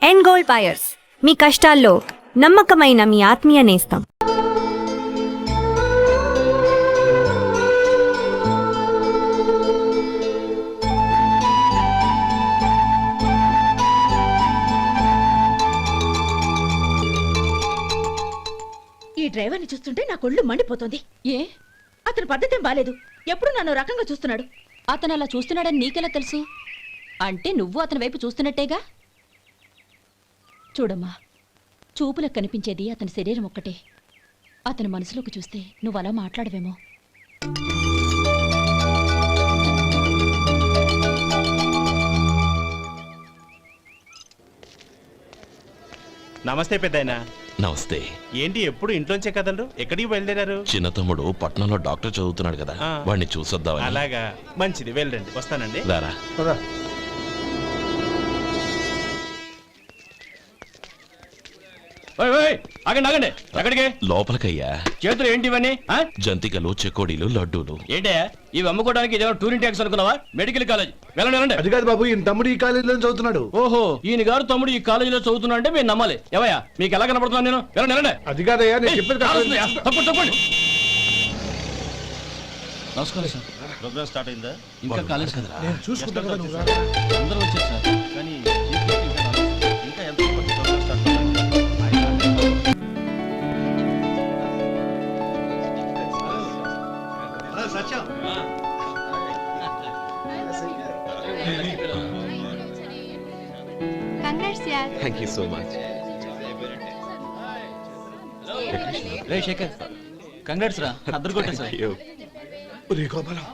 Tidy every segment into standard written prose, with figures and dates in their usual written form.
End gold buyers, మీ కష్టాల్లో నమ్మకమైన మీ ఆత్మీయ నేస్తం. ఈ డ్రైవర్ని చూస్తుంటే నా కొళ్ళు మండిపోతుంది. ఏ అతని పద్ధతేం బాలేదు. ఎప్పుడు నన్ను రకంగా చూస్తున్నాడు. అతను అలా చూస్తున్నాడని నీకెలా తెలుసు? అంటే నువ్వు అతని వైపు చూస్తున్నట్టేగా. చూడమ్మా, చూపులకు కనిపించేది అతని శరీరం ఒక్కటే. అతని మనసులోకి చూస్తే నువ్వు అలా మాట్లాడవేమో. నమస్తే పెద్దాయనా. నమస్తే. ఏంటి ఎప్పుడు ఇంట్లోంచే కదలరు? ఎక్కడికి బయలుదేరారు? చిన్న తమ్ముడు పట్నంలో డాక్టర్ చదువుతున్నాడు కదా, వాడిని చూసొద్దామని. అలాగా, మంచిది, వెళ్ళండి. వస్తానండి. రారా. ఆగండి ఆగండి, ఎక్కడికి? లోపలికయ్యా. చేతులు ఏంటి ఇవన్నీ? జంతికలు, చెకోడీలు, లడ్డూలు. ఏంటే ఇవి అమ్ముకోవడానికి ఇదేమో టూరింగ్ ట్యాక్స్ అనుకున్నావా? Medical college. వెళ్ళండి. అది కాదు బాబు, ఈయన తమ్ముడు ఈ కాలేజీలో చదువుతున్నాడు. ఓహో, ఈయన గారు తమ్ముడు ఈ కాలేజీలో చదువుతున్నా అంటే మీరు నమ్మాలి. ఎవయా మీకు ఎలా కనపడుతున్నాను నేను? వెళ్ళండి. అది కాదయ్యా, నేను చెప్పేది తప్పండి. నమస్కారం సార్. ప్రోగ్రామ్ స్టార్ట్ అయిందా? ఇంకా కాలేజ్ కదా, నేను చూసుకుంటా కదా. అందరూ వచ్చారు సార్. కానీ ఇంకా ఎంత ప్రోగ్రామ్ స్టార్ట్ అయింది? Satyam, thank you so much. రే శేఖర్, కంగ్రాట్స్ రా. అద్దరు కొట్టా సార్. రే గోపాలం,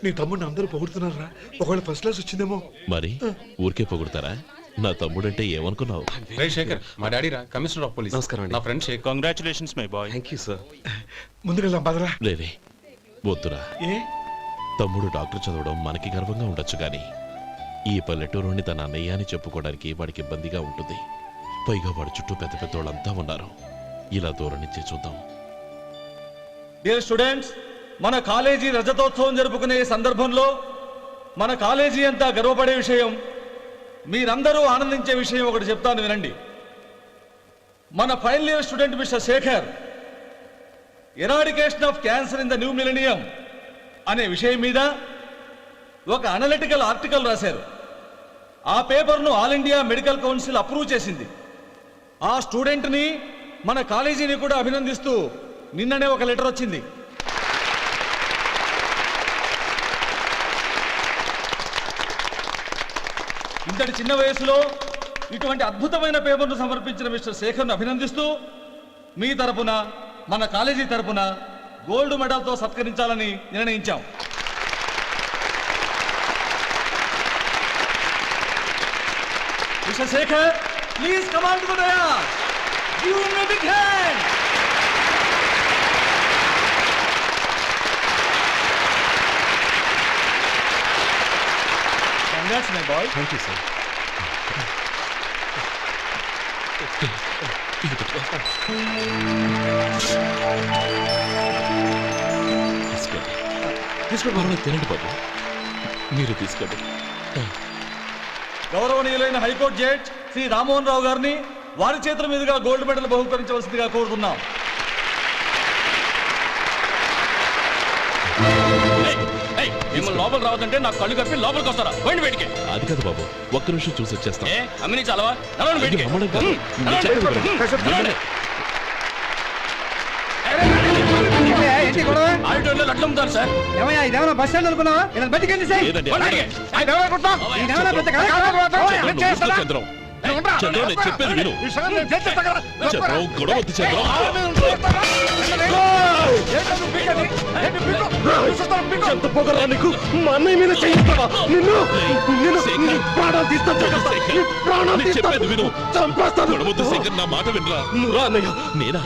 నీ తమ్ముడిని అందరూ పొగుడుతున్నారా? ఒకవేళ ఫస్ట్ క్లాస్ వచ్చిందేమో. మరి ఊరికే పొగుడతారా? నా తమ్ముడంటే ఏమనుకున్నావు? రే శేఖర్, మా డాడీ రా, కమిషనర్ ఆఫ్ పోలీస్. నమస్కారం అండి. నా friend Shekhar. Congratulations my boy. Thank you sir. ముందుకెళ్దాం పదరా. లేదే, వద్దురా. ఏ తమ్ముడు డాక్టర్ చదవడం మనకి గర్వంగా ఉండొచ్చు, కానీ ఈ పల్లెటూరుని తన అన్నయ్య అని చెప్పుకోవడానికి వాడికి ఇబ్బందిగా ఉంటుంది. పైగా వాడి చుట్టూ పెద్ద పెద్దోళ్ళంతా ఉన్నారు. ఇలా దూరం నుంచి చూద్దాం. డియర్ స్టూడెంట్స్, మన కాలేజీ రజతోత్సవం జరుపుకునే సందర్భంలో మన కాలేజీ అంతా గర్వపడే విషయం, మీరందరూ ఆనందించే విషయం ఒకటి చెప్తాను వినండి. మన final year student mister Shekhar eradication of cancer in the new millennium అనే విషయం మీద ఒక అనలిటికల్ ఆర్టికల్ రాశారు. ఆ పేపర్ను All India Medical Council approve చేసింది. ఆ స్టూడెంట్ని, మన కాలేజీని కూడా అభినందిస్తూ నిన్ననే ఒక లెటర్ వచ్చింది. ఇంతటి చిన్న వయసులో ఇటువంటి అద్భుతమైన పేపర్ను సమర్పించిన మిస్టర్ శేఖర్ను అభినందిస్తూ మీ తరపున, మన కాలేజీ తరపున గోల్డ్ మెడల్తో సత్కరించాలని నిర్ణయించాం. Mister Shekhar, please come on to the dais. Give him a big hand. Congrats, my boy. Thank you sir. తీసుకోండి, తినండి బాబు. మీరు తీసుకోండి. గౌరవనీయులైన హైకోర్టు జడ్జ్ శ్రీ రామ్మోహన్ రావు గారిని వారి చేతుల మీదుగా గోల్డ్ మెడల్ బహుకరించవలసిందిగా కోరుతున్నాం. మిమ్మల్ని లోపల రావద్దంటే నాకు కళ్ళు కప్పి లోపలికి వస్తారా? పోయింది బయటికి. అది కాదు బాబు, ఒక్క నిమిషం చూసి వచ్చేస్తాం. అమ్మిని చాలవా? బయటికి. ఆడిటోరియంలో లడ్లు అమ్ముతారు సార్. ఇదేమన్నా బస్ స్టాండ్ అనుకున్నావా? బతికెళ్ళి చంద్రం, నేను చెప్పేది విను. చంద్రం, గొడవ వద్దు చంద్రం. ఎంత పొగరా నీకు? మా అన్నయ్య మీద చేయిస్తావా? నిన్ను ప్రాణాలు తీస్తాను. చెప్పేది విను. చంపేస్తాను. గొడవ వద్దు శేఖర్, నా మాట వినరా. నువ్వు రా అన్నయ్య. నేనా?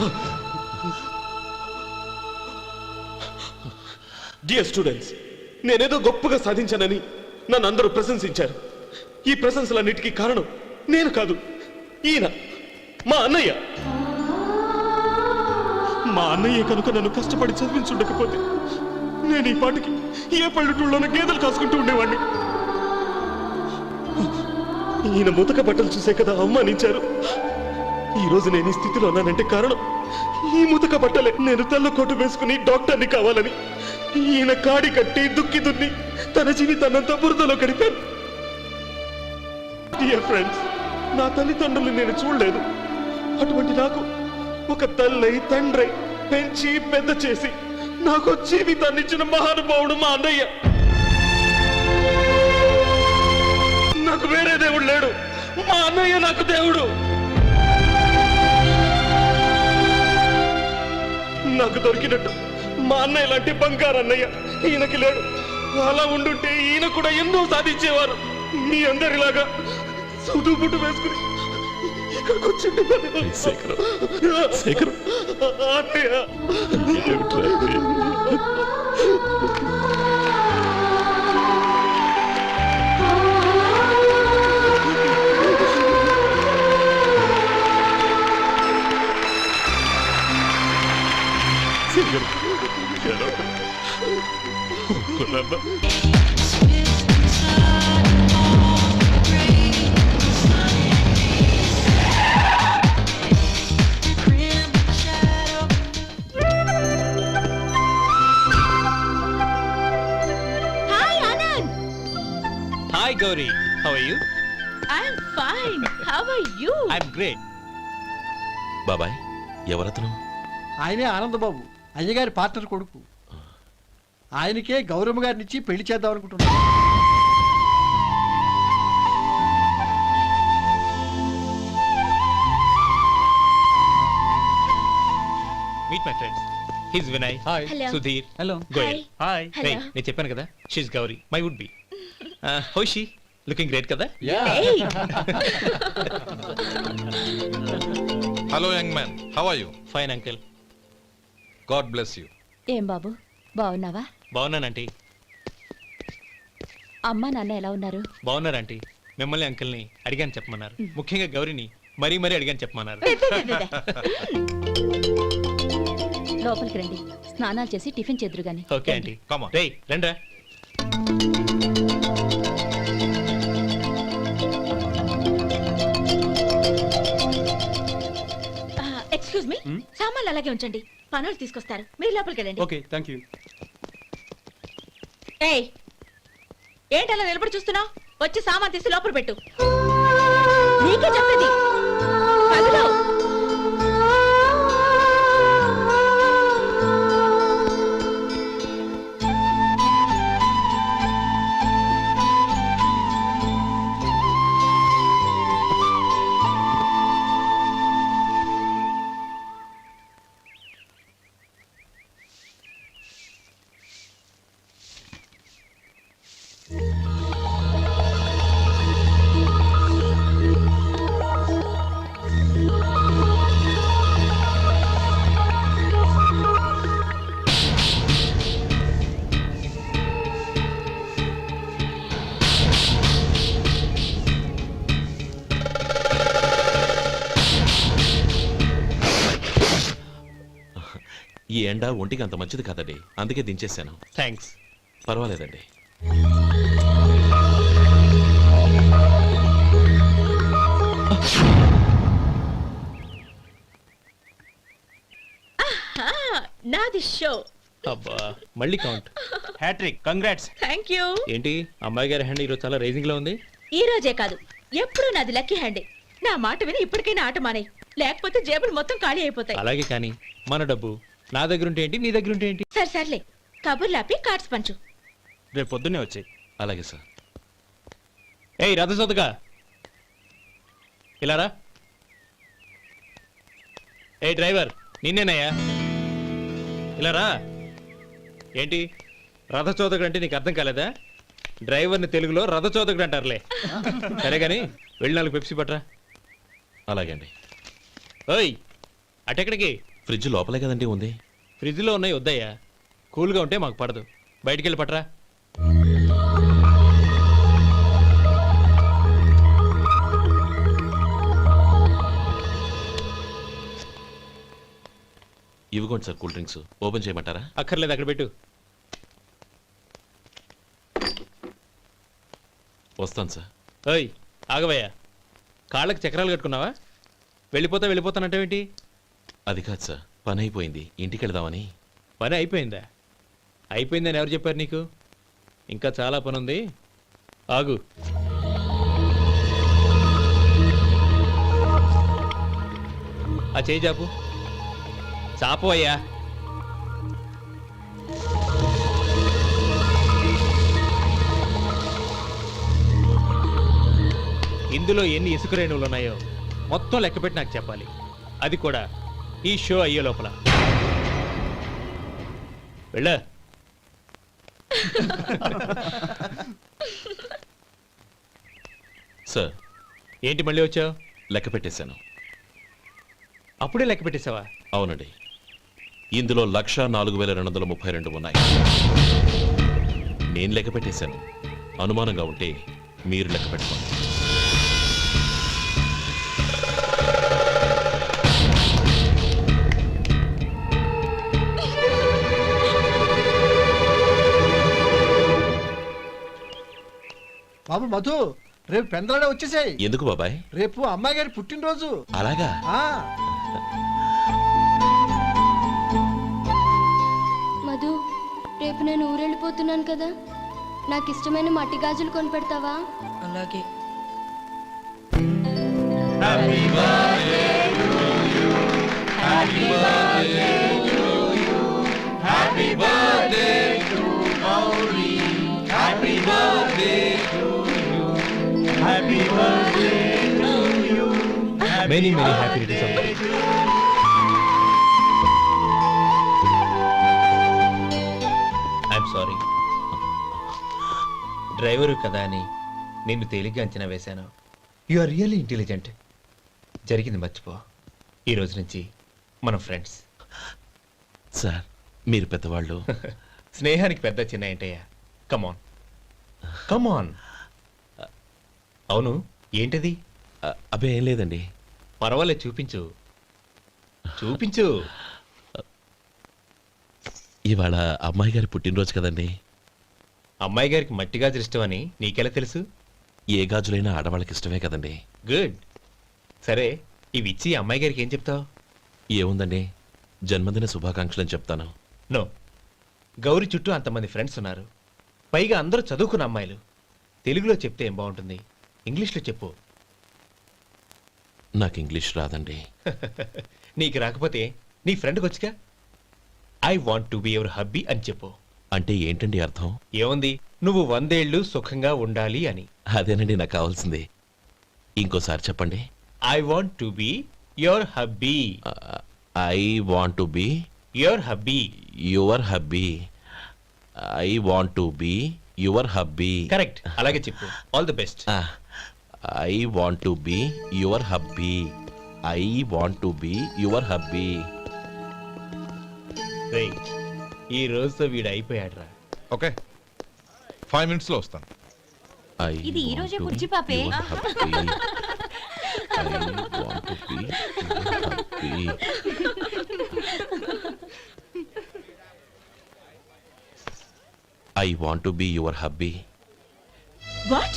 డియర్ స్టూడెంట్స్, నేనేదో గొప్పగా సాధించానని నన్ను అందరూ ప్రశంసించారు. ఈ ప్రశంసలన్నిటికీ కారణం నేను కాదు, ఈయన మా అన్నయ్య. మా అన్నయ్య కనుక నన్ను కష్టపడి చదివించుండకపోతే నేను ఈ పాటికి ఏ పల్లెటూళ్ళలోనూ గేదెలు కాసుకుంటూ ఉండేవాడిని. ఈయన ముతక బట్టలు చూసే కదా అవమానించారు. ఈ రోజు నేను ఈ స్థితిలో ఉన్నానంటే కారణం ఈ ముతక బట్టలే. నేను తెల్ల కోటు వేసుకుని డాక్టర్ని కావాలని ఈయన కాడి కట్టి దుక్కి దున్ని తన జీవితాన్నంతా బురదలో గడిపాను. డియర్ ఫ్రెండ్స్, నా తల్లిదండ్రులు నేను చూడలేదు. అటువంటి నాకు ఒక తల్లై తండ్రై పెంచి పెద్ద చేసి నాకు జీవితాన్ని ఇచ్చిన మహానుభావుడు మా అన్నయ్య. నాకు వేరే దేవుడు లేడు, మా అన్నయ్య నాకు దేవుడు. నాకు దొరికినట్టు మా అన్నయ్య లాంటి బంగారు అన్నయ్య ఈయనకి లేడు. అలా ఉండుంటే ఈయన కూడా ఎన్నో సాధించేవారు. మీ అందరిలాగా సుదుబుట్టు వేసుకుని ఇక్కడికి వచ్చి శేఖరం, శేఖరం. అన్నయ్య hi Anand. Hi Gauri, how are you? I'm fine. How are you? I'm great. బాబాయ్, ఎవరతను? ఆయనే ఆనందబాబు, అయ్యగారి పార్ట్నర్ కొడుకు. ఆయనకే గౌరమ్మ గారిని ఇచ్చి పెళ్లి చేద్దాం అనుకుంటున్నాను. Meet my friends. His Vinay. Hi. Hello. Sudheer. Hello. Goyal. Hi. Hello. నేను చెప్పాను కదా, she's Gauri, my would be. How she? Looking great కదా? Hey. Hello young man, how are you? Fine uncle. God bless you. ఏం బాబు, బాగున్నావా? బాగున్నానంటీ. అమ్మా నాన్న ఎలా ఉన్నారు? బాగున్నారంటీ. మిమ్మల్ని అంకిల్ని అడిగాను చెప్పమన్నారు. ముఖ్యంగా గౌరీని మరీ మరీ అడిగాను చెప్పమన్నారు. లోపలికి రండి, స్నానాలు చేసి టిఫిన్ చేద్దురు గాని. Okay aunty. Come on. రేయ్ రండ్రా. ఎక్స్క్యూజ్ మీ, సామాన్లు అలాగే ఉంచండి, పనులు తీసుకొస్తారు. మీరు లోపలికి వెళ్ళండి. Okay, thank you. ఏయ్, ఏంటి అలా నిలబడి చూస్తున్నావు? వచ్చి సామాన్ తీసి లోపల పెట్టు. నీకే చెప్పేది. కదులు. ఈ ఎండ ఒంటికి అంత మంచిది కాదండి, అందుకే దించేశాను. థ్యాంక్స్. పర్వాలేదండి. నాది షో. అబ్బా, మళ్ళీ count. Hat trick, congrats. Thank you. ఏంటి అమ్మాయి గారి హ్యాండ్ ఈరోజు చాలా రైజింగ్ లో ఉంది? ఈ రోజే కాదు, ఎప్పుడు నాది లక్కీ హ్యాండే. నా మాట విని ఇప్పటికైనా ఆట మానే, లేకపోతే జేబులు మొత్తం ఖాళీ అయిపోతాయి. అలాగే కానీ మన డబ్బు నా దగ్గర ఉంటే ఏంటి, నీ దగ్గర ఉంటే ఏంటి? సరే సర్లే, కబుర్లాపి కార్డ్స్ పంచు. రేపు పొద్దున్నే వచ్చాయి. అలాగే సార్. ఏయ్ రథసోదగా, ఇలా రా. ఏ డ్రైవర్, నిన్నేనయ్యా, ఇలా రా. ఏంటి రథచోదకుడు అంటే నీకు అర్థం కాలేదా? డ్రైవర్ని తెలుగులో రథచోదకుడు అంటారులే. సరే కానీ వెళ్ళి 4 పెప్సీ పట్రా. అలాగే అండి. ఓయ్, అటెక్కడికి? ఫ్రిడ్జ్ లోపలే కదండి ఉంది. ఫ్రిడ్జ్లో ఉన్నాయి వద్దయ్యా, కూల్గా ఉంటే మాకు పడదు. బయటికి వెళ్ళి పట్రా. ఇవ్వకోండి సార్, కూల్ డ్రింక్స్. ఓపెన్ చేయమంటారా? అక్కర్లేదు, అక్కడ పెట్టు. వస్తాను సార్. ఓయ్, ఆగవయ్యా, కాళ్ళకి చక్రాలు కట్టుకున్నావా? వెళ్ళిపోతానంటావేంటి? అది కాదు సార్, పని అయిపోయింది, ఇంటికి వెళదామని. పని అయిపోయిందా? అయిపోయిందని ఎవరు చెప్పారు నీకు? ఇంకా చాలా పని ఉంది, ఆగు. ఆ చేయి చాపు. చాపు అయ్యా. ఇందులో ఎన్ని ఇసుక రేణువులు ఉన్నాయో మొత్తం లెక్కపెట్టి నాకు చెప్పాలి. అది కూడా ఈ షో అయ్యే లోపల. వెళ్ళ. సార్, ఏంటి మళ్ళీ వచ్చావు? లెక్క పెట్టేశాను. అప్పుడే లెక్క పెట్టేశావా? అవునండి, ఇందులో 1,04,232 ఉన్నాయి. నేను లెక్క పెట్టేశాను. అనుమానంగా ఉంటే మీరు లెక్క పెట్టుకోండి. బాబు మధు, రేపు పెందలాడే వచ్చేసాయి. ఎందుకు బాబాయ్? రేపు అమ్మాయి గారి పుట్టినరోజు. అలాగా? ఆ మధు, రేపు నేను ఊరెళ్ళిపోతున్నాను కదా, నాకు ఇష్టమైన మట్టి గాజులు కొనిపెడతావా? అలాగే. Many happy returns. I'm sorry. Driver కదా అని నిన్ను తేలిగ్గా అంచనా వేశాను. You are really intelligent. జరిగింది మర్చిపో. ఈ రోజు నుంచి మనం ఫ్రెండ్స్. సార్, మీరు పెద్దవాళ్ళు. స్నేహానికి పెద్ద చిన్న ఏంటయ్యా? కమాన్ కమాన్. అవును, ఏంటది? అబ్బే ఏం లేదండి. పర్వాలేదు, చూపించు చూపించు. ఇవాళ అమ్మాయి గారి పుట్టినరోజు కదండి. అమ్మాయి గారికి మట్టి గాజులు ఇష్టమని నీకెలా తెలుసు? ఏ గాజులైనా ఆడవాళ్ళకి ఇష్టమే కదండి. గుడ్. సరే, ఇవి ఇచ్చి అమ్మాయి గారికి ఏం చెప్తావు? ఏముందండి, జన్మదిన శుభాకాంక్షలు అని చెప్తాను. నో, గౌరీ చుట్టూ అంతమంది ఫ్రెండ్స్ ఉన్నారు, పైగా అందరూ చదువుకున్న అమ్మాయిలు. తెలుగులో చెప్తే ఏం బాగుంటుంది? ఇంగ్లీష్లో చెప్పు. నాకు ఇంగ్లీష్ రాదండి. నీకు రాకపోతే నీ ఫ్రెండ్కి వచ్చిగా. I want to be your hubby అని చెప్పు. అంటే ఏంటండి అర్థం? ఏముంది, నువ్వు 100 ఏళ్ళు సుఖంగా ఉండాలి అని. అదేనండి నాకు కావాల్సింది. ఇంకోసారి చెప్పండి. I want to be your hubby. I want to be your hubby. Your hubby. I want to be your hubby. Correct, అలాగే చెప్పు. All the best. I want to be your hubby. I want to be your hubby. ఈ రోజుతో వీడు అయిపోయాడ్రా. Okay, 5 minutes లో వస్తాను. ఇది ఈ రోజే బుజ్జి పాపే. I want to be your hubby. What?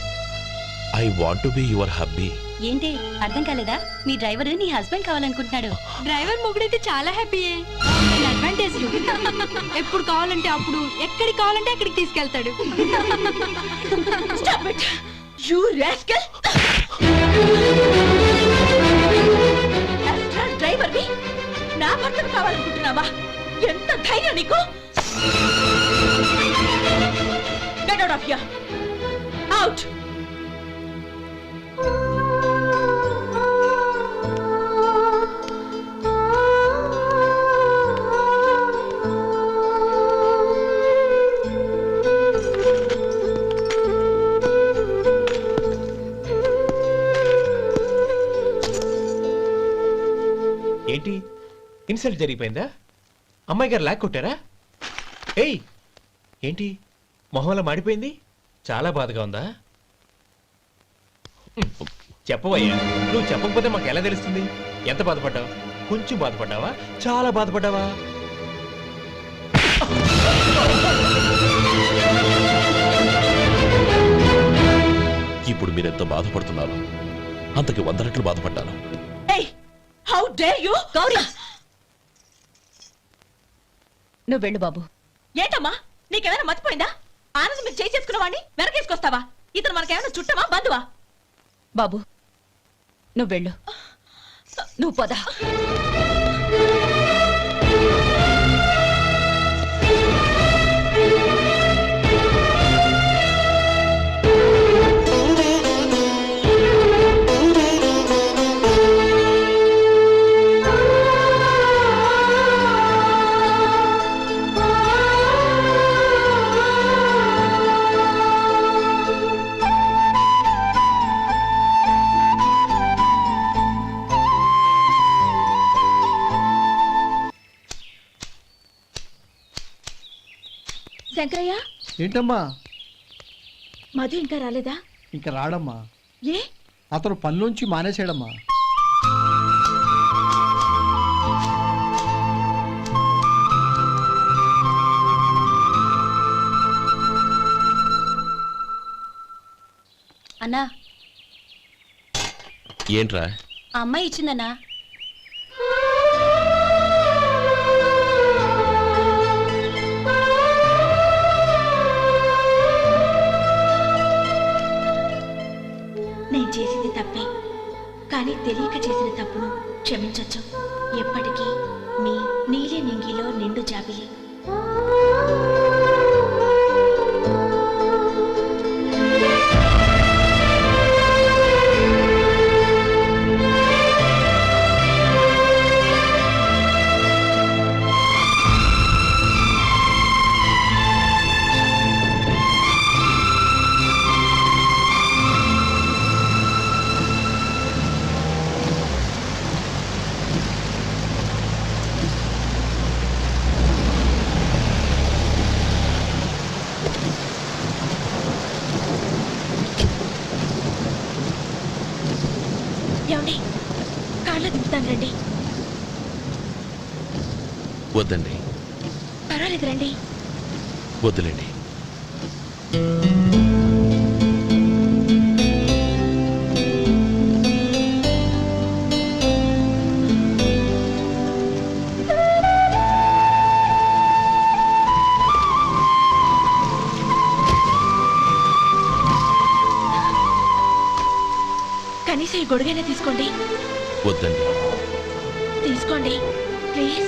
I want to be your hubby. ఏంటి అర్థం కాలేదా? మీ డ్రైవర్ నీ హస్బెండ్ కావాలనుకుంటున్నాడు. డ్రైవర్ మొగుడైతే చాలా హ్యాపీయే. అడ్వాంటేజ్ ఎప్పుడు కావాలంటే అప్పుడు, ఎక్కడికి కావాలంటే అక్కడికి తీసుకెళ్తాడు. Stop it! You rascal! Driver వి నా భర్తను కావాలనుకుంటున్నావా? ఎంత ధైర్యం నీకు? Get out of here! Out! ఏంటి, ఇన్సల్ట్ జరిగిపోయిందా? అమ్మాయి గారు లాక్ కొట్టారా? ఏయ్, ఏంటి మొహంలో మాడిపోయింది? చాలా బాధగా ఉందా? చెప్పవయ్యా, నువ్వు చెప్పకపోతే మాకు ఎలా తెలుస్తుంది? ఎంత బాధపడ్డావు? కొంచెం బాధపడ్డావా? చాలా బాధపడ్డావా? ఇప్పుడు మీరెంత బాధపడుతున్నారు అంతకి 100 రెట్లు బాధపడ్డాను. హౌ డేర్ యు గౌరీ నువ్వు వెళ్ళు బాబు. ఏంటమ్మా నీకేమైనా మర్చిపోయిందా? ఆనందం మీరు చేసుకున్న వాడిని వెనకేసుకొస్తావా? ఇతను మనకేమైనా చుట్టమా బంధువా? బాబు నువ్వు వెళ్ళు. నువ్వు పద. శంకరయ్య, ఏంటమ్మా మధు ఇంకా రాలేదా? ఇంకా రాడమ్మా. ఏ అతను పనిలోంచి మానేసాడమ్మా. అన్నా ఏంట్రా? ఆ అమ్మాయి ఇచ్చిందన్నా. నేను చేసింది తప్పే, కానీ తెలియక చేసిన తప్పును క్షమించొచ్చు. ఎప్పటికీ మీ నీలి నింగిలో నిండు జాబిలి. ఏమండి, కార్లో దింపుతాను రండి. వద్దండి, పర్వాలేదు రండి. వద్దులేండి. కనీసం ఈ గొడుగైనా తీసుకోండి. వద్దండి. తీసుకోండి ప్లీజ్.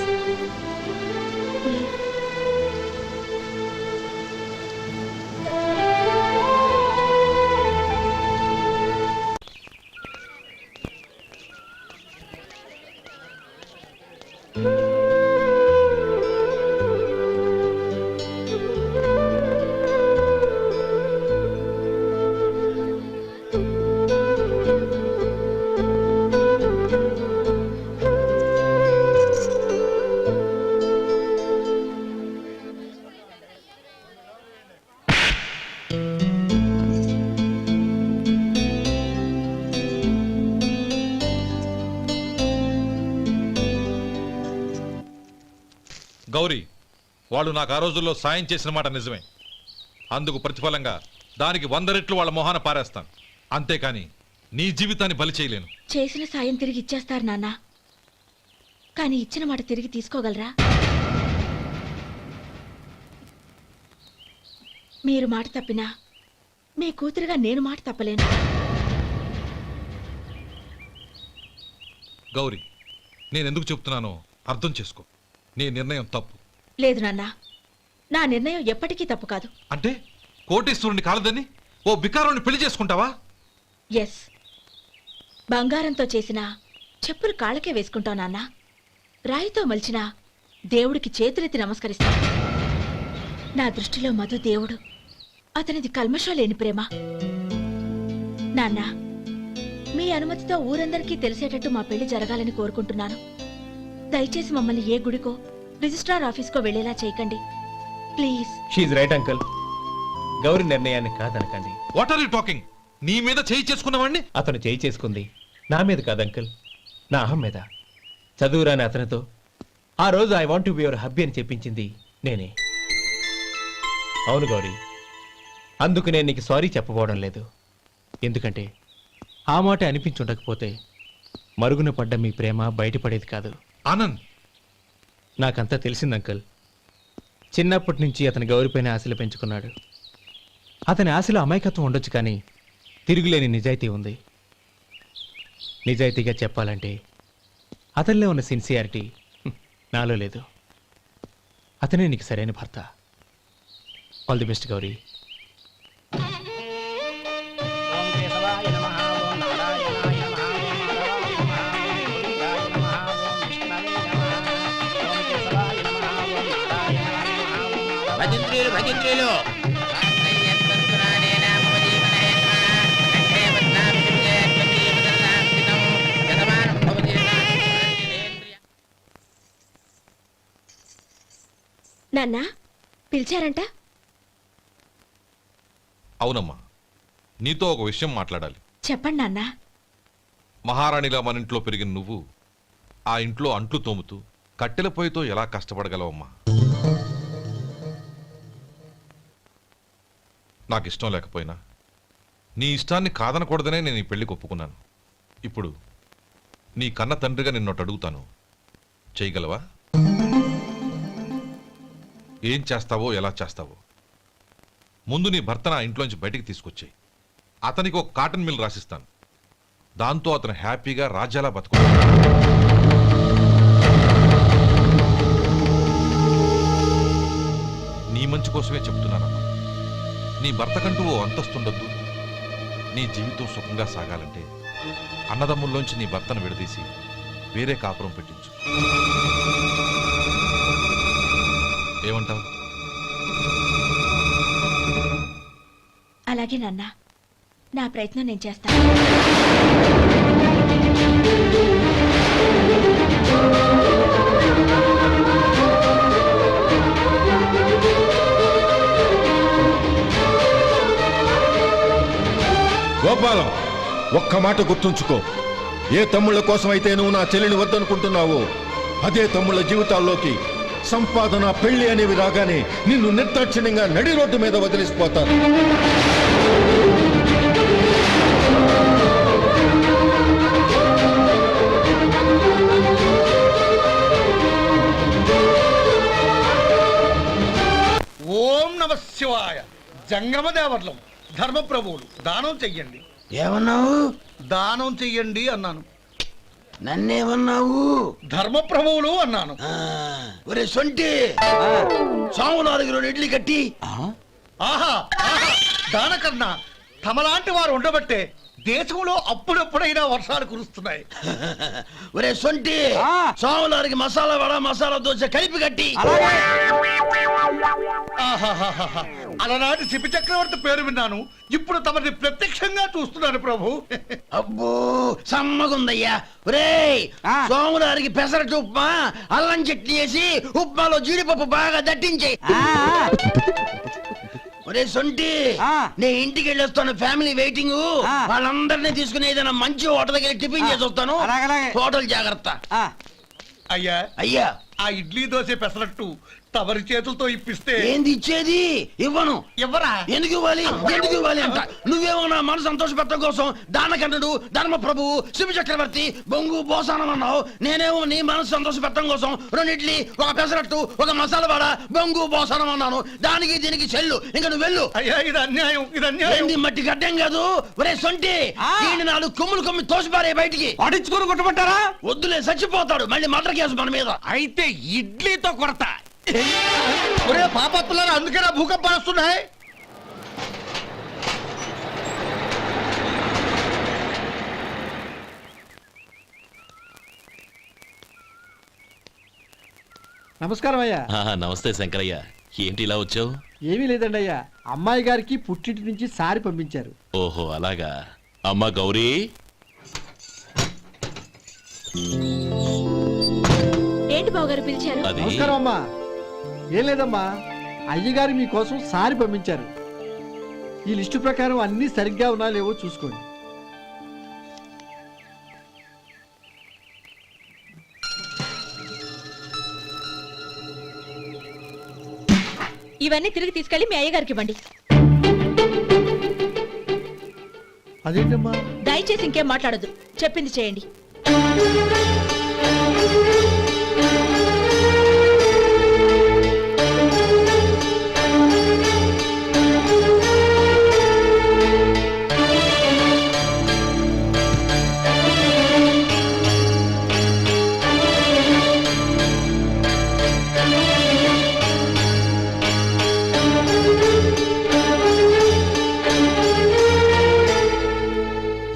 గౌరీ, వాళ్ళు నాకు ఆ రోజుల్లో సాయం చేసిన మాట నిజమే. అందుకు ప్రతిఫలంగా దానికి 100 రెట్లు వాళ్ళ మొహాన పారేస్తాను. అంతేకాని నీ జీవితాన్ని బలి చేయలేను. చేసిన సాయం తిరిగి ఇచ్చేస్తారు నాన్న, కానీ ఇచ్చిన మాట తిరిగి తీసుకోగలరా? మీరు మాట తప్పినా మీ కూతురుగా నేను మాట తప్పలేను. గౌరీ, నేనెందుకు చెప్తున్నానో అర్థం చేసుకో. నీ నిర్ణయం తప్పు. లేదు నాన్న, నా నిర్ణయం ఎప్పటికీ తప్పు కాదు. అంటే కోటీశ్వరుని కాలదని ఓ బికారుని పెళ్లి చేసుకుంటావా? ఎస్, బంగారంతో చేసిన చెప్పులు కాళ్ళకే వేసుకుంటావు నాన్న. రాయితో మలిచిన దేవుడికి చేతులెత్తి నమస్కరిస్తాను. నా దృష్టిలో మధు దేవుడు, అతనిది కల్మషం లేని ప్రేమ. నాన్న, మీ అనుమతితో ఊరందరికీ తెలిసేటట్టు మా పెళ్లి జరగాలని కోరుకుంటున్నాను. దయచేసి మమ్మల్ని ఏ గుడికో రిజిస్ట్రార్ ఆఫీస్కో వెళ్ళేలా చేయకండి please. She's right uncle. Gauri నిర్ణయాన్ని కాదనకండి. What are you talking? నీ మీద చేయి చేసుకున్నవాడిని అతను చేయి చేసుకుంది నా మీద కాదు అంకుల్, నా అహం మీద. చదువురాని అతనితో ఆ రోజు I want to be your hubby అని చెప్పించింది నేనే. అవును గౌరీ, అందుకు నేను నీకు సారీ చెప్పబోవడం లేదు. ఎందుకంటే ఆ మాట అనిపించుండకపోతే మరుగున పడ్డ మీ ప్రేమ బయటపడేది కాదు. ఆనంద్, నాకంతా తెలిసింది అంకుల్. చిన్నప్పటి నుంచి అతని గౌరిపైన ఆశలు పెంచుకున్నాడు. అతని ఆశలో అమాయకత్వం ఉండొచ్చు, కానీ తిరుగులేని నిజాయితీ ఉంది. నిజాయితీగా చెప్పాలంటే అతనిలో ఉన్న సిన్సియారిటీ నాలో లేదు. అతనే నీకు సరైన భర్త. All the best Gauri. భజంత్రీలు నాన్న పిలిచారంట? అవునమ్మా, నీతో ఒక విషయం మాట్లాడాలి. చెప్పండి నాన్న. మహారాణిలా మన ఇంట్లో పెరిగిన నువ్వు ఆ ఇంట్లో అంట్లు తోముతూ కట్టెల పొయ్యితో ఎలా కష్టపడగలవమ్మా? నాకు ఇష్టం లేకపోయినా నీ ఇష్టాన్ని కాదనకూడదనే నేను ఈ పెళ్లికి ఒప్పుకున్నాను. ఇప్పుడు నీ కన్న తండ్రిగా నిన్నొట్టు అడుగుతాను, చేయగలవా? ఏం చేస్తావో, ఎలా చేస్తావో ముందు నీ భర్తను ఆ ఇంట్లోంచి బయటికి తీసుకొచ్చాయి. అతనికి ఒక కాటన్ మిల్ రాసిస్తాను. దాంతో అతను హ్యాపీగా రాజ్యాలా బతుకుతాడు. నీ మంచి కోసమే చెప్తున్నానమ్మా. నీ భర్తకంటూ ఓ అంతస్తుండొద్దు. నీ జీవితం సుఖంగా సాగాలంటే అన్నదమ్ముల్లోంచి నీ భర్తను విడదీసి వేరే కాపురం పెట్టించు. ఏమంటావు? అలాగే నాన్న, నా ప్రయత్నం నేను చేస్తాను. గోపాలం, ఒక్క మాట గుర్తుంచుకో. ఏ తమ్ముళ్ళ కోసం అయితే నువ్వు నా చెల్లిని వద్దనుకుంటున్నావో అదే తమ్ముళ్ళ జీవితాల్లోకి సంపాదన, పెళ్లి అనేవి రాగానే నిన్ను నిర్దాక్షిణ్యంగా నడి రోడ్డు మీద వదిలేసిపోతారు. ఓం నమ శివాయ. జంగమ దేవర్లం, ధర్మప్రభువులు, దానం చెయ్యండి. ఏమన్నావు? దానం చెయ్యండి అన్నాను. నన్నేమన్నావు? ధర్మప్రభువులు అన్నాను. ఒరే సొంటి, సాములారికి 2 ఇడ్లీ కట్టి. ఆహా ఆహా, దానకన్నా తమలాంటి వారు ఉండబట్టే దేశంలో అప్పుడప్పుడైనా వర్షాలు కురుస్తున్నాయి. ఒరే సొంటి, సాములారికి మసాలా వడ, మసాలా దోశ కలిపి కట్టి. ఆహాహాహా, అలనాటి శిపి చక్రవర్తి పేరు విన్నాను, ఇప్పుడు తమని ప్రత్యక్షంగా చూస్తున్నాను ప్రభు. అబ్బో సమ్మగుందయ్యా. ఒరేయ్, సోములారికి పెసరట్టు ఉప్మా, అల్లం చట్నీ వేసి ఉప్మాలో జీడిపప్పు బాగా దట్టించే. ఒరే సొంటి, నే ఇంటికి వెళ్ళొస్తాను, ఫ్యామిలీ వెయిటింగ్. వాళ్ళందరినీ తీసుకుని ఏదైనా మంచి హోటల్ దగ్గర టిఫిన్ చేసి వస్తాను. హోటల్ జాగ్రత్త. అయ్యా అయ్యా, ఆ ఇడ్లీ దోశ పెసరట్టు తమరి చేతులతో ఇప్పిస్తే. ఏంది ఇచ్చేది? ఇవ్వను. ఎవరా? ఎందుకు ఇవ్వాలి? ఎందుకు ఇవ్వాలి అంట. నువ్వేమో నా మనసు సంతోషపెట్టడం కోసం దానకంటుడు, ధర్మ ప్రభువు, శివ చక్రవర్తి, బొంగు బోసానం అన్నావు. నేనేమో నీ మనసు సంతోషపెట్టడం కోసం 2 ఇడ్లీ, ఒక పెసరట్టు, ఒక మసాలా వడ, బొంగు బోసానం అన్నాను. దానికి దీనికి చెల్లు. ఇంకా నువ్వు వెళ్ళు. అయ్యా ఇది అన్యాయం, ఇది అన్యాయం. ఏంది మట్టి గడ్డం కాదు. ఒరే సొంటి, దీన్ని 4 కొమ్ములు కొమ్మి తోసిపారే బయటికి. పడించుకొని కొట్టమంటారా? వద్దులే, చచ్చిపోతాడు. మళ్ళీ మర్డర్ కేసు మన మీద. అయితే ఇడ్లీతో కొడతా. ఒరే పాపత్తులారా, అందుకేనా భూకంపాలు వస్తున్నాయి? నమస్కారం అయ్యా. నమస్తే శంకరయ్య, ఏంటి ఇలా వచ్చావు? ఏమీ లేదండి అయ్యా, అమ్మాయి గారికి పుట్టింటి నుంచి సారి పంపించారు. ఓహో అలాగా. అమ్మా గౌరీ. ఏంటి బావగారు పిలిచారు? అది నమస్కారం అమ్మా. ఏం లేదమ్మా, అయ్యగారు మీకోసం సారి పంపించారు. ఈ లిస్టు ప్రకారం అన్ని సరిగ్గా ఉన్నా లేవో చూసుకోండి. ఇవన్నీ తిరిగి తీసుకెళ్లి మీ అయ్యగారికి ఇవ్వండి. అదేంటమ్మా? దయచేసి ఇంకేం మాట్లాడొద్దు, చెప్పింది చేయండి.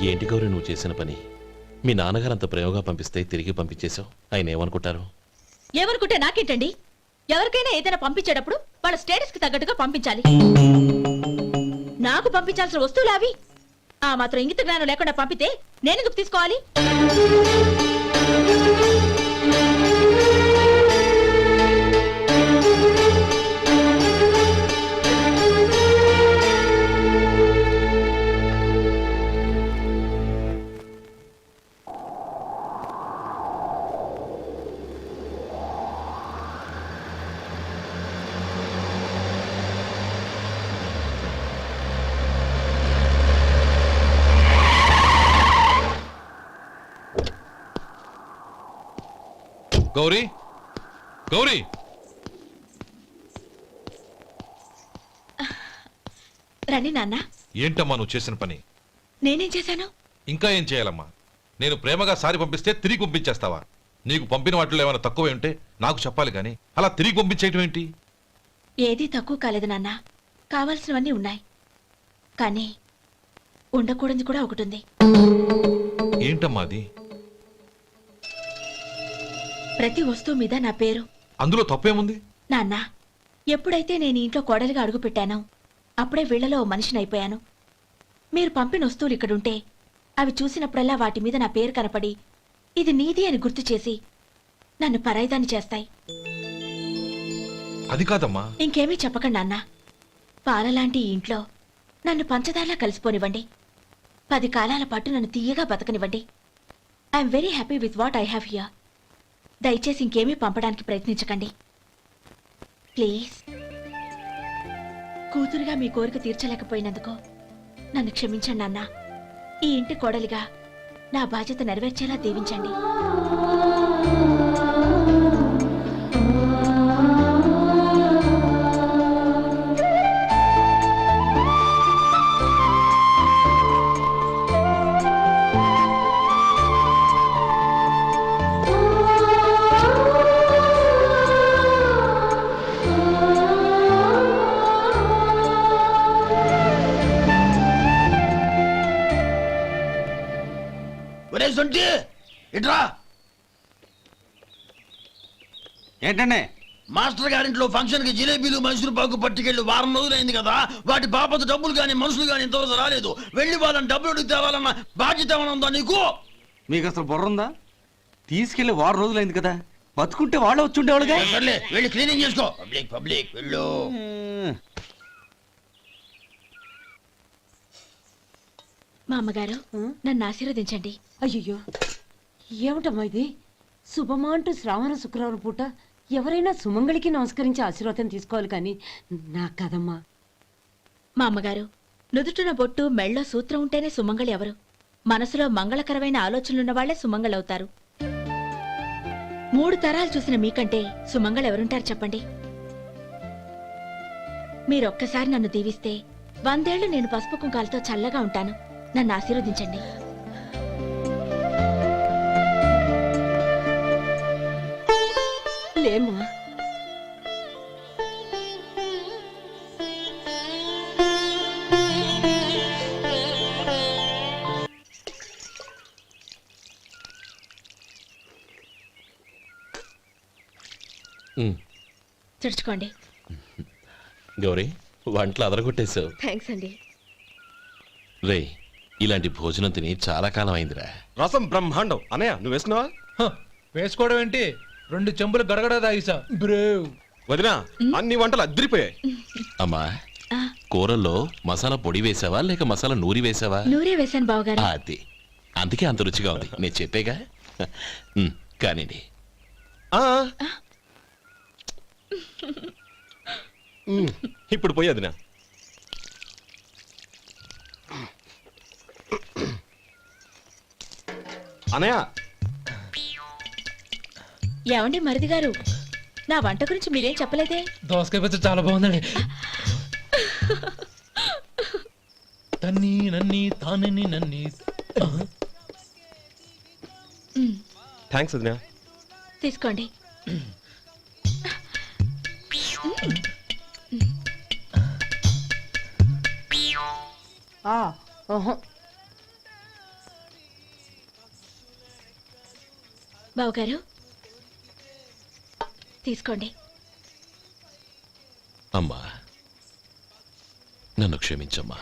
ఏంటి గౌరీ నువ్వు చేసిన పని? మీ నాన్నగారు అంత ప్రేమగా పంపిస్తే తిరిగి పంపించేశావు. ఆయన ఏమనుకుంటారు? ఏమనుకుంటే నాకేంటండి? ఎవరికైనా ఏదైనా పంపించేటప్పుడు వాళ్ళ స్టేటస్ కి తగ్గట్టుగా పంపించాలి. నాకు పంపించాల్సిన వస్తువులు అవి. ఆ మాత్రం ఇంగిత జ్ఞానం లేకుండా పంపితే నేనెందుకు తీసుకోవాలి? గౌరీ, గౌరీ, రండి నాన్న. ఏంటమ్మా నువ్వు చేసిన పని? నేనేం చేశాను? ఇంకా ఏం చేయాలమ్మా? నేను ప్రేమగా సారి పంపిస్తే తిరిగి పంపించేస్తావా? నీకు పంపిన వాటిలో ఏమైనా తక్కువ ఉంటే నాకు చెప్పాలి కానీ అలా తిరిగి పంపించేయటం ఏంటి? ఏదీ తక్కువ కాలేదు నాన్న. కావాల్సినవన్నీ ఉన్నాయి, కానీ ఉండకూడదు కూడా ఒకటి ఉంది. ఏంటమ్మా అది? ప్రతి వస్తువు మీద నా పేరు. అందులో తప్పేముంది? నాన్న, ఎప్పుడైతే నేను ఇంట్లో కోడలిగా అడుగు పెట్టానో అప్పుడే వీళ్లలో ఓ మనిషిని అయిపోయాను. మీరు పంపిన వస్తువులు ఇక్కడుంటే అవి చూసినప్పుడల్లా వాటి మీద నా పేరు కనపడి ఇది నీది అని గుర్తు చేసి నన్ను పరాయిదాన్ని చేస్తాయి. అది కాదమ్మా. ఇంకేమీ చెప్పకండి నాన్న. పాలలాంటి ఈ ఇంట్లో నన్ను పంచదారలా కలిసిపోనివ్వండి. 10 కాలాల పాటు నన్ను తీయగా బతకనివ్వండి. I'm very happy with what I have here. దయచేసి ఇంకేమీ పంపడానికి ప్రయత్నించకండి ప్లీజ్. కూతురుగా మీ కోరిక తీర్చలేకపోయినందుకు నన్ను క్షమించండి నాన్న. ఈ ఇంటి కోడలిగా నా బాధ్యత నెరవేర్చేలా దీవించండి. ఒరే సొంటి, ఇట్రా. ఏంటండి? మాస్టర్ గారింట్లో ఫంక్షన్ కి జిలేబీలు మైసూరు పాకు పట్టుకెళ్ళి వారం రోజులైంది కదా. వాటి బాపత డబ్బులు కానీ మనుషులు కానీ ఇంతవరకు రాలేదు. వెళ్ళి వాళ్ళని డబ్బులు అడిగి తేవాలన్న బాధ్యత ఏమైనా ఉందా నీకు? మీకు అసలు బుర్ర ఉందా? తీసుకెళ్లి వారం రోజులైంది కదా, బతుకుంటే వాళ్ళు వచ్చి ఉండేవాళ్ళుగా. సర్లే, వెళ్ళి క్లీనింగ్ చేసుకో. పబ్లిక్ పబ్లిక్ వెళ్ళు. మా అమ్మగారు నన్ను ఆశీర్వదించండి. అయ్యో ఏమిటమ్మా ఇది? శుభమా అంటూ శ్రావణ శుక్రవారం పూట ఎవరైనా సుమంగళికి నమస్కరించి ఆశీర్వాదం తీసుకోవాలి కానీ నా కదమ్మా. మా అమ్మగారు, నుదుటిన బొట్టు మెళ్ళో సూత్రం ఉంటేనే సుమంగళి ఎవరు? మనసులో మంగళకరమైన ఆలోచనలున్న వాళ్లే సుమంగళవుతారు. 3 తరాలు చూసిన మీకంటే సుమంగళ ఎవరుంటారు చెప్పండి? మీరొక్కసారి నన్ను దీవిస్తే 100 ఏళ్లు నేను పసుపు కుంకాలతో చల్లగా ఉంటాను. నన్ను ఆశీర్వదించండి. లేమ్మా. తుడుచుకోండి. గౌరీ, వంటలు అదరగొట్టేశావు. థ్యాంక్స్ అండి. రే, ఇలాంటి భోజనం తిని చాలా కాలం అయిందిరా. రసం బ్రహ్మాండం. అనయ్య నువ్వు వేసుకున్నావా? వేసుకోవడం ఏంటి? 2 చెంబులు గడగడ తాగిసా బ్రేవ్. వదినా, అన్ని వంటలు అద్దరిపోయాయి. అమ్మా, కూరల్లో మసాలా పొడి వేసావా లేక మసాలా నూరి వేసావా? నూరే వేశాను బావగారు. అది అందుకే అంత రుచిగా ఉంది. నేను చెప్పేగా. కానివ్వండి. ఇప్పుడు పోయి వదినా. అనయ్య ఏమండి మరిది గారు, నా వంట గురించి మీరేం చెప్పలేదే? దోసకాయ పచ్చడి చాలా బాగుందండి. తన్ని నన్ని తానని నన్ని. థ్యాంక్స్ వదినా. తీసుకోండి. బావగారు తీసుకోండి. అమ్మా నన్ను క్షమించమ్మా.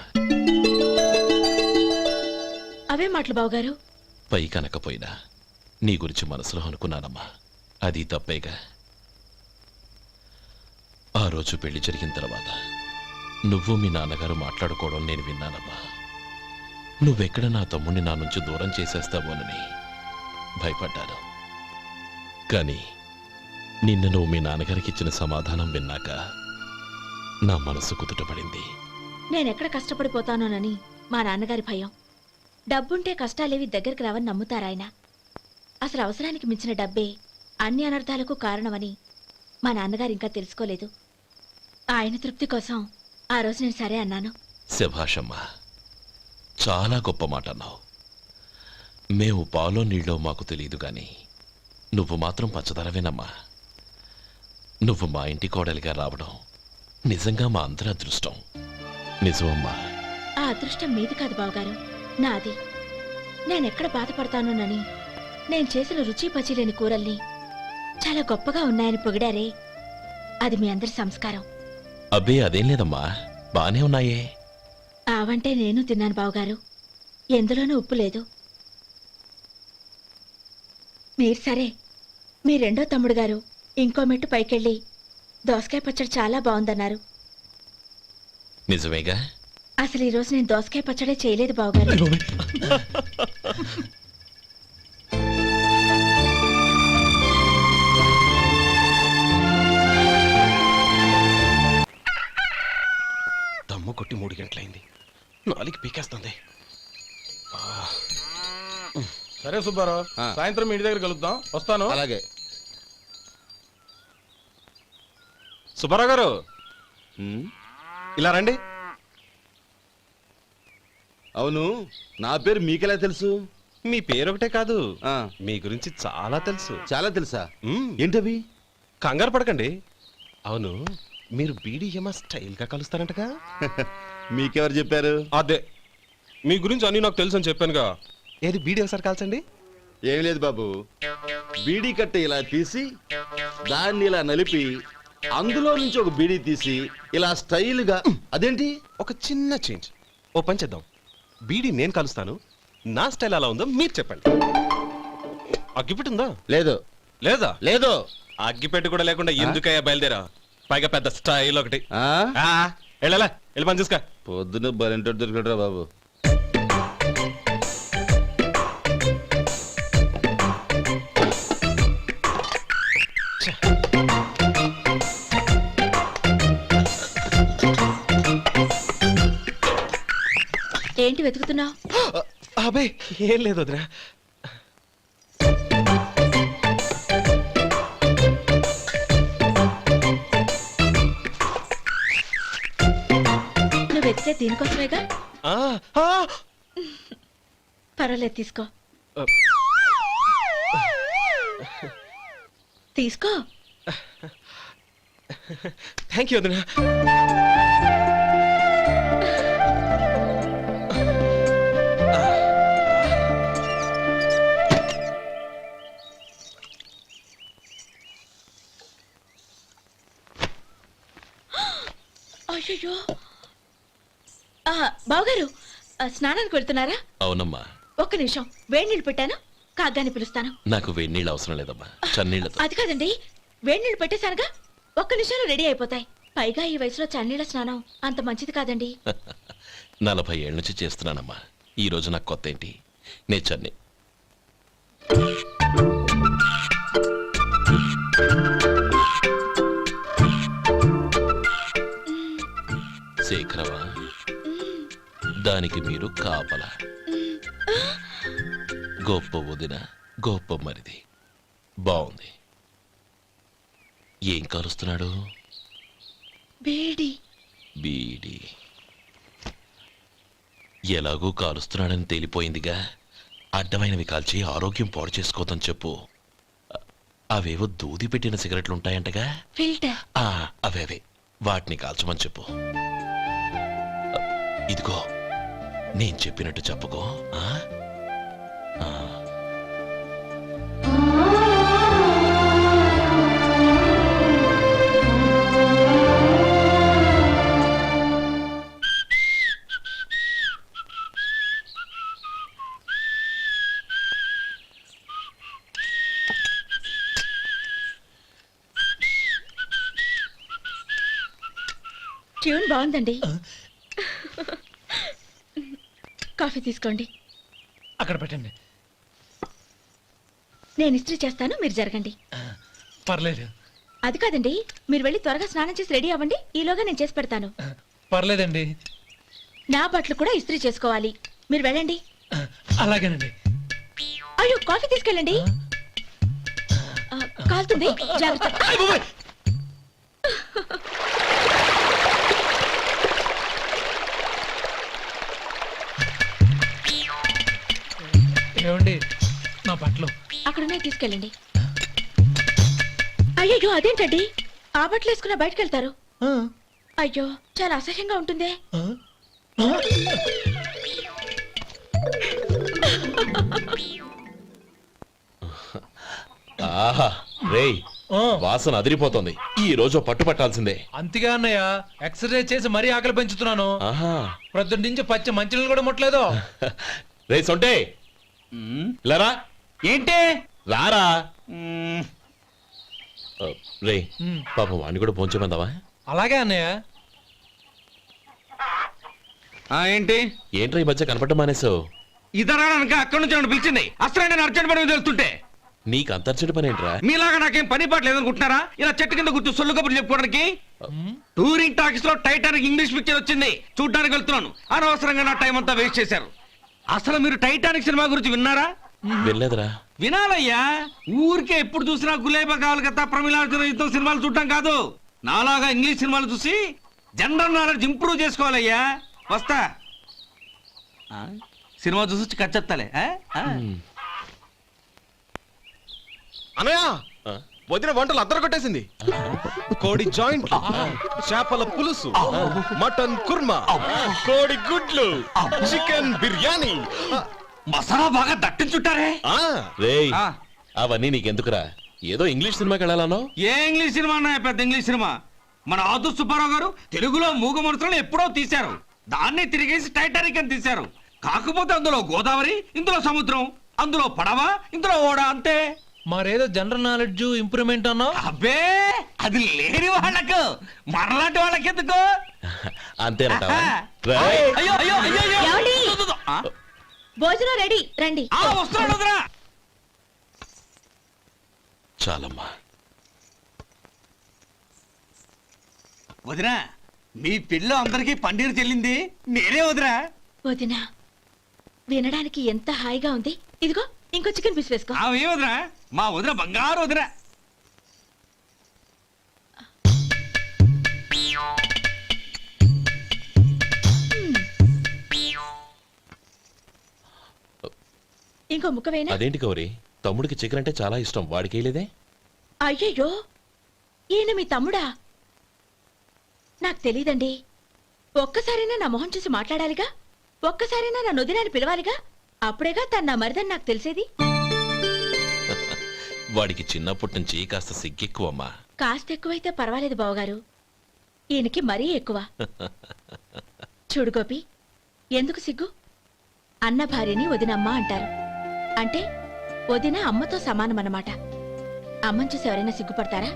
అవే మాటలు బావగారు. పై కనకపోయినా నీ గురించి మనసులో అనుకున్నానమ్మా. అది తప్పేగా. ఆ రోజు పెళ్లి జరిగిన తర్వాత నువ్వు మీ నాన్నగారు మాట్లాడుకోవడం నేను విన్నానమ్మా. నువ్వెక్కడ నా తమ్ముడిని నా నుంచి దూరం చేసేస్తావోనని భయపడ్డాను. కానీ నిన్న నువ్వు మీ నాన్నగారికి ఇచ్చిన సమాధానం విన్నాక నా మనసు కుదుటపడింది. నేనెక్కడ కష్టపడిపోతానోనని మా నాన్నగారి భయం. డబ్బుంటే కష్టాలేవి దగ్గరికి రావని నమ్ముతారాయన. అసలు అవసరానికి మించిన డబ్బే అన్ని అనర్థాలకు కారణమని మా నాన్నగారు ఇంకా తెలుసుకోలేదు. ఆయన తృప్తి కోసం ఆ రోజు నేను సరే అన్నాను. శభాషమ్మా, చాలా గొప్ప మాట అన్నావు. మేము పాలో నీళ్ళో మాకు తెలియదు గాని నువ్వు మాత్రం పచ్చదరవేనమ్మా. నువ్వు మా ఇంటి కోడలిగా రావడం నిజంగా మా అందరి అదృష్టం. నిజమమ్మా. ఆ అదృష్టం మీది కాదు బావగారు, నాది. నేనెక్కడ బాధపడతానోనని నేను చేసిన రుచి పచిలేని కూరల్ని చాలా గొప్పగా ఉన్నాయని పొగిడారే, అది మీ అందరి సంస్కారం. అబ్బే అదేం లేదమ్మా, బానే ఉన్నాయే. ఆవంటే నేను తిన్నాను బావగారు, ఎందులోనూ ఉప్పు లేదు. మీరు సరే, మీ రెండో తమ్ముడు గారు ఇంకో మెట్టు పైకెళ్ళి దోసకాయ పచ్చడి చాలా బాగుందన్నారు. నిజమేగా? అసలు ఈరోజు నేను దోసకాయ పచ్చడే చేయలేదు బావగారు. దమ్ము కొట్టి 3 గంటలైంది. 4 పీకేస్తుంది. సరే సుబ్బారావు, సాయంత్రం ఇంటి దగ్గర కలుద్దాం. వస్తాను. అలాగే. సుబ్బారావు గారు ఇలా రండి. అవును, నా పేరు మీకెలా తెలుసు? మీ పేరు ఒకటే కాదు, మీ గురించి చాలా తెలుసు. చాలా తెలుసా? ఏంటవి? కంగారు పడకండి. అవును, మీరు బీడీఎం స్టైల్ గా కలుస్తారంటగా? మీకెవరు చెప్పారు? అదే, మీ గురించి అన్ని నాకు తెలుసు అని చెప్పానుగా. ఏది బీడీ ఒకసారి కాల్చండి. ఏం లేదు బాబు, బీడీ కట్ట ఇలా తీసి దాన్ని ఇలా నలిపి అందులో నుంచి ఒక బీడీ తీసి ఇలా స్టైల్గా. అదేంటి? ఒక చిన్న చేంజ్. ఓ పని చేద్దాం, బీడీ నేను కలుస్తాను, నా స్టైల్ అలా ఉందో మీరు చెప్పండి. అగ్గిపెట్టి ఉందా? లేదు. లేదా? లేదు. అగ్గిపెట్టి కూడా లేకుండా ఎందుకయ్యా బయలుదేరా? పైగా పెద్ద స్టైల్ ఒకటి. వెళ్ళాలా, వెళ్ళి పని చూసుకో. పొద్దున బలింటోడు దొరికడరా బాబు. ఏంటి వెతుకుతున్నావు? అబే ఏం లేదు వదినా. నువ్వు వెతికే దీనికోసమేగా. పర్వాలేదు, తీసుకో. తీసుకో. థ్యాంక్ యూ వదినా. అయ్యో, బావగారు స్నానానికి వెళ్తున్నారా? అవునమ్మా. ఒక్క నిమిషం, వేడి నీళ్ళు పెట్టాను, కాగ్గాని పిలుస్తాను. నాకు వేడి నీళ్ళు అవసరం లేదమ్మా, చన్నీళ్ళతో. అది కాదండి, వేడి నీళ్ళు పెట్టేశానుగా, ఒక్క నిమిషంలో రెడీ అయిపోతాయి. పైగా ఈ వయసులో చన్నీళ్ళ స్నానం అంత మంచిది కాదండి. 40 ఏళ్ళ నుంచి చేస్తున్నానమ్మా. ఈ రోజు నాకు కొత్త ఏంటి? నే చన్నీ. శేఖరవా, దానికి మీరు కాపలా. గొప్ప వదిన, గొప్ప మరిది. బాగుంది. ఏం కాలుస్తున్నాడు? బీడి. బీడి. ఎలాగూ కాలుస్తున్నాడని తేలిపోయిందిగా. అడ్డమైనవి కాల్చి ఆరోగ్యం పాడు చేసుకోదని చెప్పు. అవేవో దూది పెట్టిన సిగరెట్లు ఉంటాయంటగా. ఫిల్టర్. అవే వాటిని కాల్చమని చెప్పు. ఇదిగో నేను చెప్పినట్టు చెప్పుకో. ట్యూన్ బాగుందండి. కాఫీ తీసుకోండి. అక్కడ పెట్టండి. నేను ఇస్త్రీ చేస్తాను, మీరు జరగండి. పర్లేదు. అది కాదండి, మీరు వెళ్ళి త్వరగా స్నానం చేసి రెడీ అవ్వండి. ఈలోగా నేను చేసి పెడతాను. పర్లేదండి. నా బట్టలు కూడా ఇస్త్రీ చేసుకోవాలి. మీరు వెళ్ళండి. అలాగేనండి. అయ్యో, కాఫీ తీసుకెళ్ళండి. కాలుతుంది, జాగ్రత్త. ఏమండి, నా బట్టలు అక్కడున్నాయి, తీసుకెళ్ళండి. అయ్యో, అదేంటండి, ఆ బట్టలు వేసుకున్న బయటకు వెళ్తారు? అయ్యో, చాలా అసహ్యంగా ఉంటుందే. ఆహా రేయ్, వాసన అదిరిపోతుంది. ఈ రోజు పట్టు పట్టాల్సిందే. అంతగా అన్నయ్య, ఎక్సర్సైజ్ చేసి మరీ ఆకలి పెంచుతున్నాను. ఆహా, ప్రొద్దున నుంచి పచ్చి మంచినీళ్ళు కూడా ముట్టలేదు. రే సొంటే, లరా. ఏంటి? రారా. రే పాపం వాణ్ణి కూడా పోంచమందావా? అలాగే అన్నయ్య. ఏంటి? ఏంట్రా ఈ మధ్య కనపడటం మానేసావు? ఇతరా అక్కడి నుంచి నన్ను పిలిచింది. అసలు నేను అర్జెంట్ పని వెళ్తుంటే నీకు అంతర్చడి పని ఏంట్రా? మీలాగా నాకేం పని పాట లేదనుకుంటున్నారా? ఇలా చెట్టు కింద కూర్చో సొల్లు కబుర్లు చెప్పుకోవడానికి. టూరింగ్ టాకీస్ లో టైటానిక్ ఇంగ్లీష్ పిక్చర్ వచ్చింది, చూడ్డానికి వెళ్తున్నాను. అనవసరంగా నా టైం అంతా వేస్ట్ చేశారు. అసలు మీరు టైటానిక్ సినిమా గురించి విన్నారా? వెళ్ళలేదురా. వినాలయ్యా. ఊరికే ఎప్పుడు చూసినా గులేబా కావాలి కదా, ప్రమిళార్జున యుద్ధం సినిమాలు చూడటం కాదు. నాలాగా ఇంగ్లీష్ సినిమాలు చూసి జనరల్ నాలెడ్జ్ ఇంప్రూవ్ చేసుకోవాలయ్యా. వస్తా. సినిమా చూసి కచ్చెత్తాలే. అనయ్య, వదిన వంటలు అద్దరు కొట్టేసింది. కోడి జాయింట్, చేపల పులుసు, మటన్ కుర్మా, కోడి గుడ్లు, చికెన్ బిర్యానీ, మసాలా బాగా దట్టించుంటారే. రేయ్, అవన్నీ నీకెందుకురా? ఏదో ఇంగ్లీష్ సినిమాకి వెళ్ళాలనో? ఏ ఇంగ్లీష్ సినిమా అన్నా? పెద్ద ఇంగ్లీష్ సినిమా. మన ఆదు సుబ్బారావు గారు తెలుగులో మూగ మనుషులను ఎప్పుడో తీశారు. దాన్ని తిరిగేసి టైటానిక్ అని తీశారు. కాకపోతే అందులో గోదావరి, ఇందులో సముద్రం, అందులో పడవ, ఇందులో ఓడ, అంతే. మరేదో జనరల్ నాలెడ్జ్ ఇంప్రూవ్మెంట్ అన్నా? అబ్బే, అది లేని వాళ్ళకు, మనలాంటి వాళ్ళకి ఎందుకు? అంతేనంటావా? అయ్యో అయ్యో అయ్యో అయ్యో. ఏమండి? భోజనం రెడీ, రండి. వస్తున్నాడు వదరా. చాలమ్మా. వదినా, మీ పిల్ల అందరికీ పన్నీరు చెల్లింది నేనే వదినా. వదినా, వినడానికి ఎంత హాయిగా ఉంది. ఇదిగో ఇంకో చికెన్ పీస్ వేసుకో. ఏ వదినా, మా వదిన బంగారు వదినా. ఇంకో ముక్క వేయనా? అదేంటి గౌరీ, తమ్ముడికి చికెన్ అంటే చాలా ఇష్టం, వాడికి వేయలేదే? అయ్యయ్యో, ఈయన మీ తమ్ముడా? నాకు తెలీదండి. ఒక్కసారైనా నా మొహం చూసి మాట్లాడాలిగా, ఒక్కసారైనా నా నొదినాన్ని పిలవాలిగా, అప్పుడేగా తను నా మరిదని నాకు తెలిసేది. వాడికి చిన్నప్పటి నుంచి కాస్త సిగ్గెక్కువమ్మా. కాస్త ఎక్కువైతే పర్వాలేదు బావగారు, ఈయనకి మరీ ఎక్కువ. చూడు గోపి, ఎందుకు సిగ్గు? అన్న భార్యని వదినమ్మ అంటారు. అంటే వదిన అమ్మతో సమానమన్నమాట. అమ్మని చూసి ఎవరైనా సిగ్గుపడతారా?